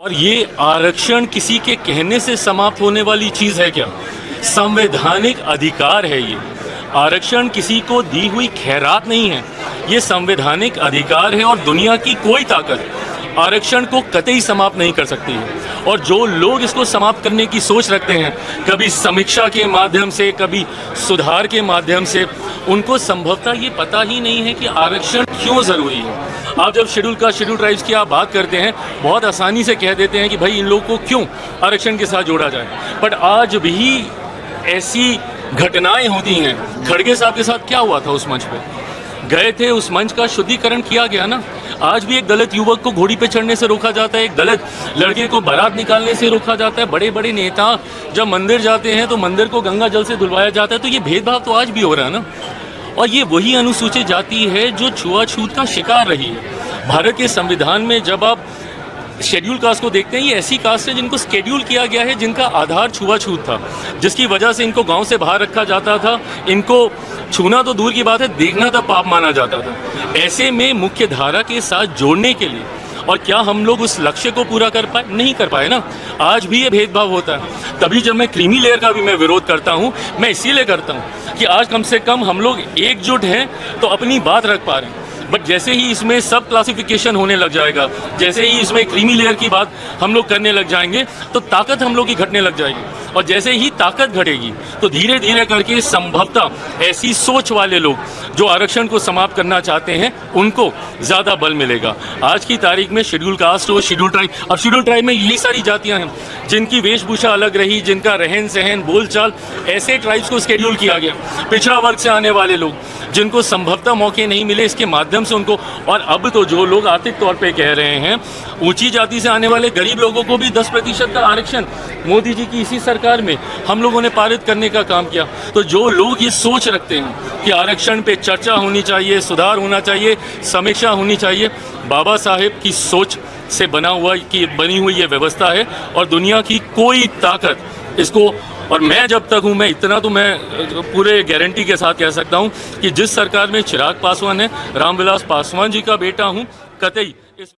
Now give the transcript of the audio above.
और ये आरक्षण किसी के कहने से समाप्त होने वाली चीज़ है क्या? संवैधानिक अधिकार है ये। आरक्षण किसी को दी हुई खैरात नहीं है, ये संवैधानिक अधिकार है और दुनिया की कोई ताकत आरक्षण को कतई समाप्त नहीं कर सकती है। और जो लोग इसको समाप्त करने की सोच रखते हैं, कभी समीक्षा के माध्यम से, कभी सुधार के माध्यम से, उनको संभवतः ये पता ही नहीं है कि आरक्षण क्यों ज़रूरी है। आप जब शेड्यूल ट्राइब्स की आप बात करते हैं, बहुत आसानी से कह देते हैं कि भाई इन लोगों को क्यों आरक्षण के साथ जोड़ा जाए, बट आज भी ऐसी घटनाएं होती हैं। खड़गे साहब के साथ क्या हुआ था? उस मंच पे गए थे, उस मंच का शुद्धिकरण किया गया ना। आज भी एक दलित युवक को घोड़ी पे चढ़ने से रोका जाता है, एक दलित लड़के को बारात निकालने से रोका जाता है। बड़े बड़े नेता जब मंदिर जाते हैं तो मंदिर को गंगा जल से धुलवाया जाता है। तो ये भेदभाव तो आज भी हो रहा है ना। और ये वही अनुसूचित जाति है जो छुआछूत का शिकार रही है। भारत के संविधान में जब आप शेड्यूल कास्ट को देखते हैं, ये ऐसी कास्ट है जिनको शेड्यूल किया गया है, जिनका आधार छुआछूत था, जिसकी वजह से इनको गांव से बाहर रखा जाता था। इनको छूना तो दूर की बात है, देखना तक पाप माना जाता था। ऐसे में मुख्य धारा के साथ जोड़ने के लिए, और क्या हम लोग उस लक्ष्य को पूरा कर पाए? नहीं कर पाए ना। आज भी ये भेदभाव होता है। तभी जब मैं क्रीमी लेयर का भी मैं विरोध करता हूँ, मैं इसीलिए करता हूँ कि आज कम से कम हम लोग एकजुट हैं तो अपनी बात रख पा रहे हैं। बट जैसे ही इसमें सब क्लासिफिकेशन होने लग जाएगा, जैसे ही इसमें क्रीमी लेयर की बात हम लोग करने लग जाएंगे, तो ताकत हम लोग की घटने लग जाएगी। और जैसे ही ताकत घटेगी तो धीरे धीरे करके संभवतः ऐसी सोच वाले लोग जो आरक्षण को समाप्त करना चाहते हैं, उनको ज़्यादा बल मिलेगा। आज की तारीख में शेड्यूल कास्ट हो, शेड्यूल ट्राइब, अब शेड्यूल ट्राइब में यही सारी जातियाँ हैं जिनकी वेशभूषा अलग रही, जिनका रहन सहन बोलचाल, ऐसे ट्राइब्स को शेड्यूल किया गया। पिछड़ा वर्ग से आने वाले लोग जिनको संभवतः मौके नहीं मिले, इसके माध्यम से उनको, और अब तो जो लोग आर्थिक तौर पे कह रहे हैं, ऊंची जाति से आने वाले गरीब लोगों को भी 10% का आरक्षण मोदी जी की इसी सरकार में हम लोगों ने पारित करने का काम किया। तो जो लोग ये सोच रखते हैं कि आरक्षण पे चर्चा होनी चाहिए, सुधार होना चाहिए, समीक्षा होनी चाहिए, बाबा साहेब की सोच से बनी हुई ये व्यवस्था है और दुनिया की कोई ताकत इसको, और मैं जब तक हूँ, मैं इतना तो मैं पूरे गारंटी के साथ कह सकता हूँ कि जिस सरकार में चिराग पासवान है, रामविलास पासवान जी का बेटा हूँ, कतई